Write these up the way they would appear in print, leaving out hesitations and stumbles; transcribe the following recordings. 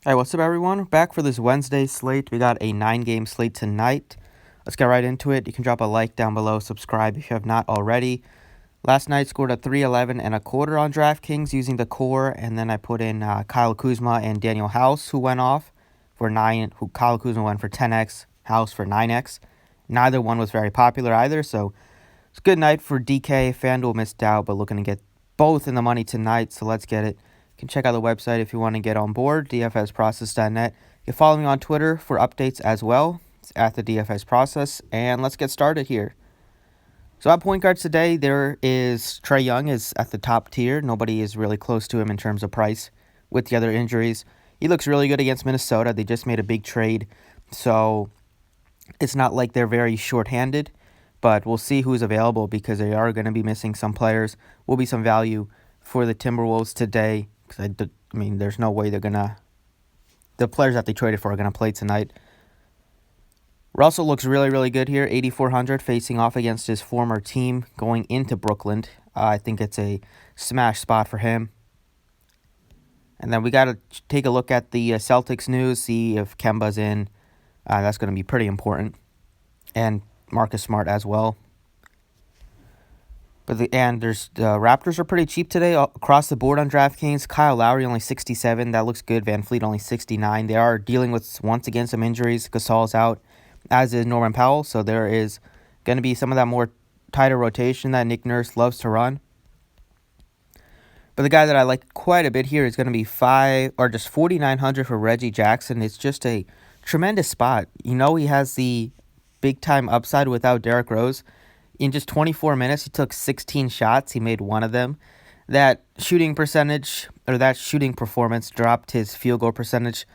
Hey, what's up, everyone? Back for this Wednesday slate. We got a 9-game slate tonight. Let's get right into it. You can drop a like down below, subscribe if you have not already. Last night scored a 311 and a quarter on Draftkings using the core, and then I put in Kyle Kuzma and Daniel House, who went off for 9. Kyle Kuzma went for 10x, House for 9x. Neither one was very popular either, so it's a good night for DK. Fanduel missed out, but looking to get both in the money tonight, so let's get it. You can check out the website if you want to get on board, dfsprocess.net. You can follow me on Twitter for updates as well. It's at the DFS Process, and let's get started here. So at point guards today, there is Trae Young is at the top tier. Nobody is really close to him in terms of price with the other injuries. He looks really good against Minnesota. They just made a big trade, so it's not like they're very short-handed, but we'll see who's available because they are going to be missing some players. Will be some value for the Timberwolves today because I mean, there's no way the players that they traded for are going to play tonight. Russell looks really, really good here, 8,400 facing off against his former team going into Brooklyn. I think it's a smash spot for him. And then we got to take a look at the Celtics news, see if Kemba's in. That's going to be pretty important. And Marcus Smart as well. But the Raptors are pretty cheap today across the board on DraftKings. Kyle Lowry only 67. That looks good. Van Fleet only 69. They are dealing with once again some injuries. Gasol's out, as is Norman Powell. So there is going to be some of that more tighter rotation that Nick Nurse loves to run. But the guy that I like quite a bit here is going to be 4,900 for Reggie Jackson. It's just a tremendous spot. You know, he has the big time upside without Derrick Rose. In just 24 minutes, he took 16 shots. He made one of them. That shooting percentage, or that shooting performance, dropped his field goal percentage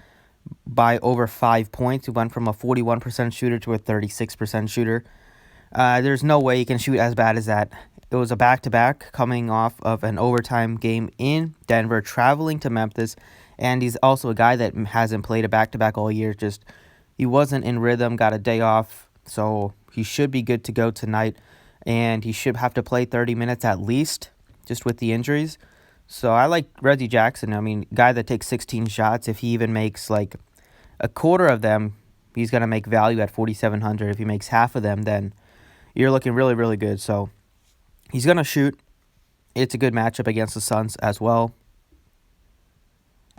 by over 5 points. He went from a 41% shooter to a 36% shooter. There's no way he can shoot as bad as that. It was a back-to-back coming off of an overtime game in Denver, traveling to Memphis, and he's also a guy that hasn't played a back-to-back all year. Just he wasn't in rhythm, got a day off, so he should be good to go tonight, and he should have to play 30 minutes at least, just with the injuries. So I like Reggie Jackson. I mean, guy that takes 16 shots, if he even makes like a quarter of them, he's going to make value at 4,700. If he makes half of them, then you're looking really, really good. So he's going to shoot. It's a good matchup against the Suns as well.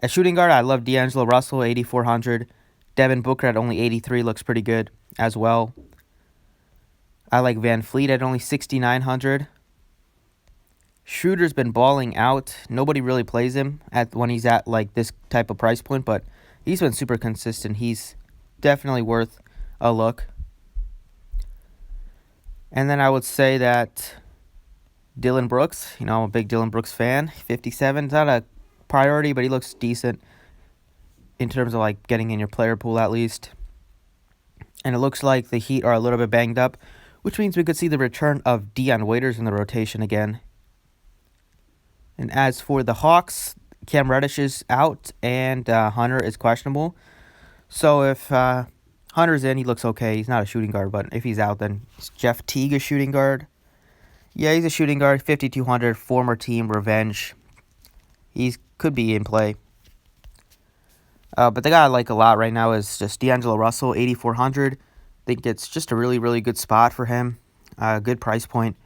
At shooting guard, I love D'Angelo Russell, 8,400. Devin Booker at only 83 looks pretty good as well. I like Van Fleet at only 6,900. Schroeder's been balling out. Nobody really plays him when he's at like this type of price point, but he's been super consistent. He's definitely worth a look. And then I would say that Dillon Brooks, I'm a big Dillon Brooks fan. 57, it's not a priority, but he looks decent in terms of like getting in your player pool at least. And it looks like the Heat are a little bit banged up, which means we could see the return of Dion Waiters in the rotation again. And as for the Hawks, Cam Reddish is out and Hunter is questionable. So if Hunter's in, he looks okay. He's not a shooting guard, but if he's out, then Jeff Teague a shooting guard. Yeah, he's a shooting guard, 5,200, former team, revenge. He could be in play. But the guy I like a lot right now is just D'Angelo Russell, 8,400. I think it's just a really, really good spot for him. Good price point.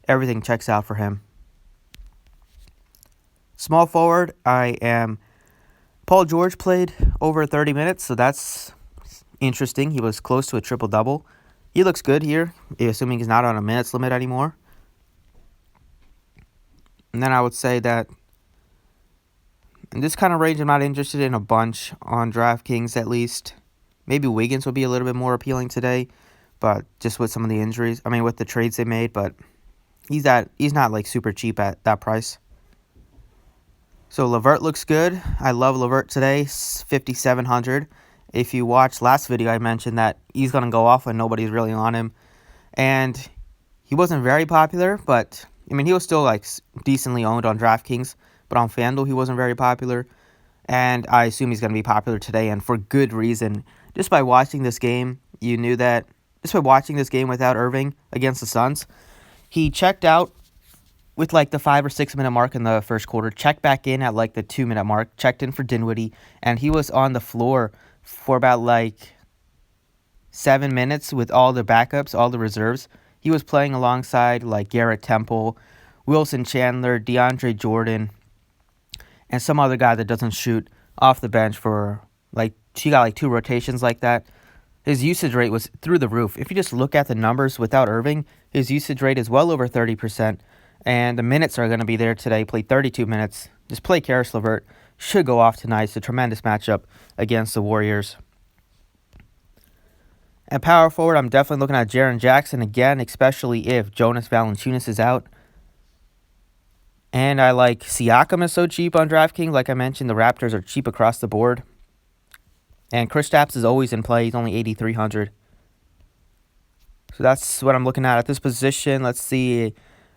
Everything checks out for him. Small forward, Paul George played over 30 minutes, so that's interesting. He was close to a triple-double. He looks good here, assuming he's not on a minutes limit anymore. And then I would say that in this kind of range, I'm not interested in a bunch on DraftKings at least. Maybe Wiggins would be a little bit more appealing today, but just with some of the injuries. I mean, with the trades they made, but he's not like super cheap at that price. So LeVert looks good. I love LeVert today, 5,700. If you watched last video, I mentioned that he's going to go off when nobody's really on him. And he wasn't very popular, but I mean, he was still like decently owned on DraftKings. But on Fanduel, he wasn't very popular. And I assume he's going to be popular today, and for good reason. Just by watching this game, you knew that. Just by watching this game without Irving against the Suns, he checked out with like the 5 or 6 minute mark in the first quarter, checked back in at like the 2 minute mark, checked in for Dinwiddie, and he was on the floor for about like 7 minutes with all the backups, all the reserves. He was playing alongside like Garrett Temple, Wilson Chandler, DeAndre Jordan, and some other guy that doesn't shoot off the bench for like, she got like 2 rotations like that. His usage rate was through the roof. If you just look at the numbers without Irving, his usage rate is well over 30%, and the minutes are going to be there today. He played 32 minutes. Just play Karis LeVert. Should go off tonight. It's a tremendous matchup against the Warriors. At power forward, I'm definitely looking at Jaren Jackson again, especially if Jonas Valanciunas is out. And I like Siakam is so cheap on DraftKings. Like I mentioned, the Raptors are cheap across the board. And Kristaps is always in play. He's only 8,300. So that's what I'm looking at this position. Let's see.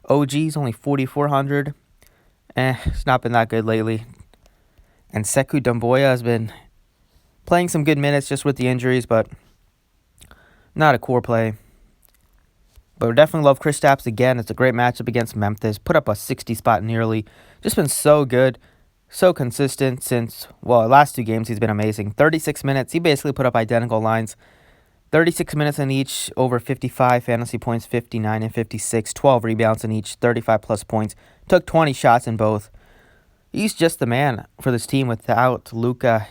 OG's only 4,400. It's not been that good lately. And Sekou Doumbouya has been playing some good minutes just with the injuries, but not a core play. But we definitely love Kristaps again. It's a great matchup against Memphis. Put up a 60 spot nearly. Just been so good. So consistent since, well, the last 2 games he's been amazing. 36 minutes, he basically put up identical lines. 36 minutes in each, over 55 fantasy points, 59 and 56, 12 rebounds in each, 35 plus points. Took 20 shots in both. He's just the man for this team without Luka.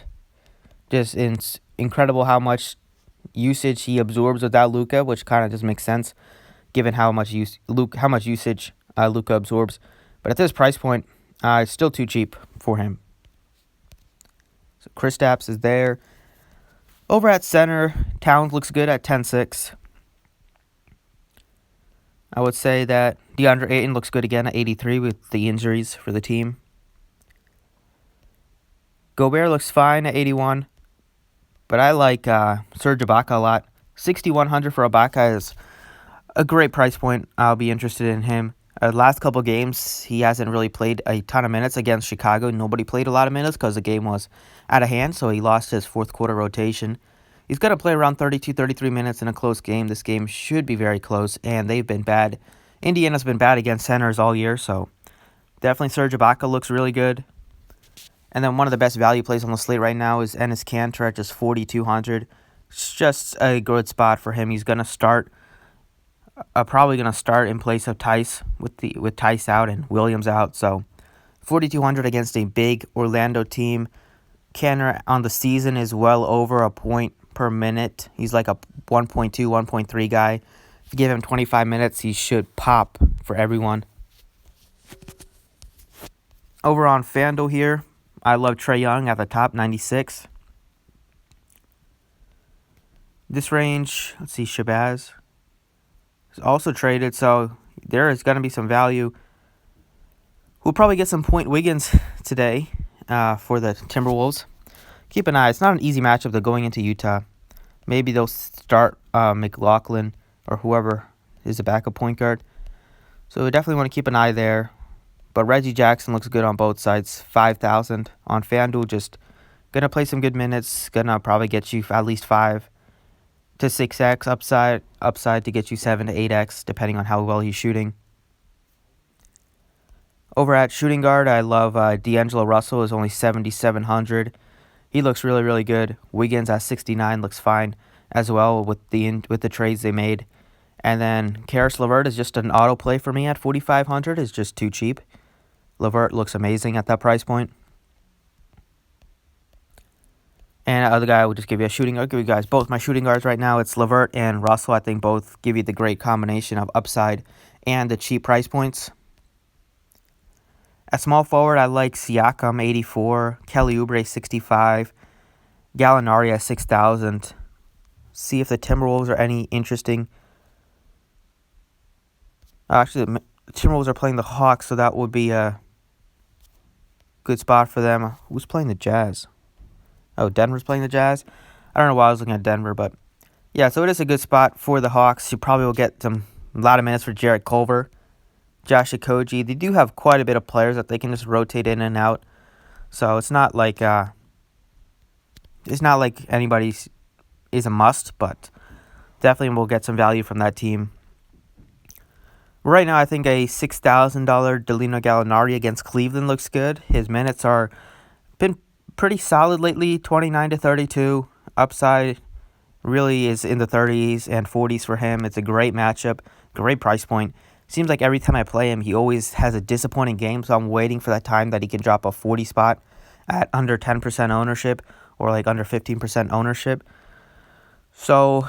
Just incredible how much usage he absorbs without Luka, which kind of just makes sense given how much usage Luka absorbs. But at this price point, it's still too cheap for him. So Kristaps is there. Over at center, Towns looks good at 10-6. I would say that DeAndre Ayton looks good again at 83 with the injuries for the team. Gobert looks fine at 81. But I like Serge Ibaka a lot. 6,100 for Ibaka is a great price point. I'll be interested in him. Last couple games, he hasn't really played a ton of minutes against Chicago. Nobody played a lot of minutes because the game was out of hand, so he lost his fourth quarter rotation. He's going to play around 32, 33 minutes in a close game. This game should be very close, and they've been bad. Indiana's been bad against centers all year, so definitely Serge Ibaka looks really good. And then one of the best value plays on the slate right now is Enes Kanter at just 4,200. It's just a good spot for him. He's going to start. Probably going to start in place of Tice with Tice out and Williams out. So 4,200 against a big Orlando team. Kanter on the season is well over a point per minute. He's like a 1.2, 1.3 guy. If you give him 25 minutes, he should pop for everyone. Over on Fanduel here, I love Trae Young at the top, 96. This range, let's see, Shabazz also traded, so there is going to be some value. We'll probably get some point Wiggins today for the Timberwolves. Keep an eye. It's not an easy matchup. They're going into Utah. Maybe they'll start McLaughlin or whoever is the backup point guard. So we definitely want to keep an eye there. But Reggie Jackson looks good on both sides. 5,000 on FanDuel. Just going to play some good minutes. Going to probably get you at least 5 to 6x upside to get you 7 to 8x depending on how well he's shooting. Over at shooting guard, I love D'Angelo Russell is only 7,700. He looks really, really good. Wiggins at 69 looks fine as well with the trades they made. And then Karis LeVert is just an auto play for me at 4,500. It's just too cheap. LeVert looks amazing at that price point. And the other guy will just give you a shooting. I'll give you guys both my shooting guards right now. It's LeVert and Russell. I think both give you the great combination of upside and the cheap price points. At small forward, I like Siakam, 84. Kelly Oubre, 65. Gallinari at 6,000. See if the Timberwolves are any interesting. Actually, the Timberwolves are playing the Hawks, so that would be a good spot for them. Who's playing the Jazz? Oh, Denver's playing the Jazz. I don't know why I was looking at Denver, but yeah, so it is a good spot for the Hawks. You probably will get a lot of minutes for Jarrett Culver, Josh Okogie. They do have quite a bit of players that they can just rotate in and out. So it's not like anybody is a must, but definitely we'll get some value from that team. Right now, I think a $6,000 Delino Gallinari against Cleveland looks good. His minutes are been pretty solid lately, 29 to 32. Upside really is in the 30s and 40s for him. It's a great matchup, great price point. Seems like every time I play him, he always has a disappointing game, so I'm waiting for that time that he can drop a 40 spot at under 10% ownership or like under 15% ownership. So,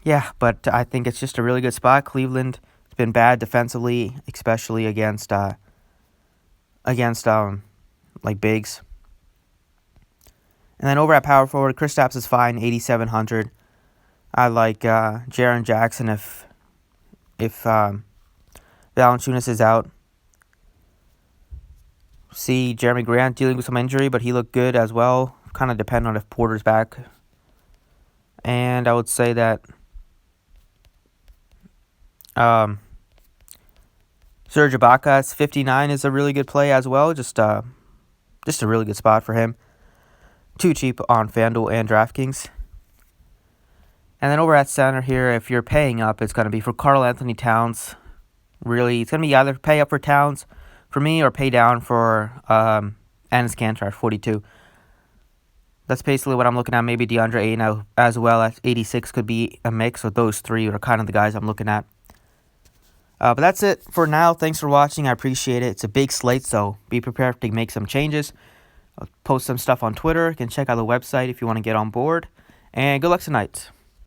yeah, but I think it's just a really good spot. Cleveland has been bad defensively, especially against like bigs. And then over at power forward, Kristaps is fine, 8,700. I like Jaren Jackson if Valanciunas is out. See Jeremy Grant dealing with some injury, but he looked good as well. Kind of depend on if Porter's back. And I would say that Serge Ibaka 59 is a really good play as well. Just a really good spot for him. Too cheap on Fanduel and Draftkings. And then over at center here, if you're paying up, it's going to be for Karl Anthony Towns. Really, it's going to be either pay up for Towns for me or pay down for Enes Kanter at 42. That's basically what I'm looking at. Maybe DeAndre Ayton as well at 86 could be a mix. So those three are kind of the guys I'm looking at. But that's it for now. Thanks for watching. I appreciate it. It's a big slate, so be prepared to make some changes. I'll post some stuff on Twitter. You can check out the website if you want to get on board. And good luck tonight.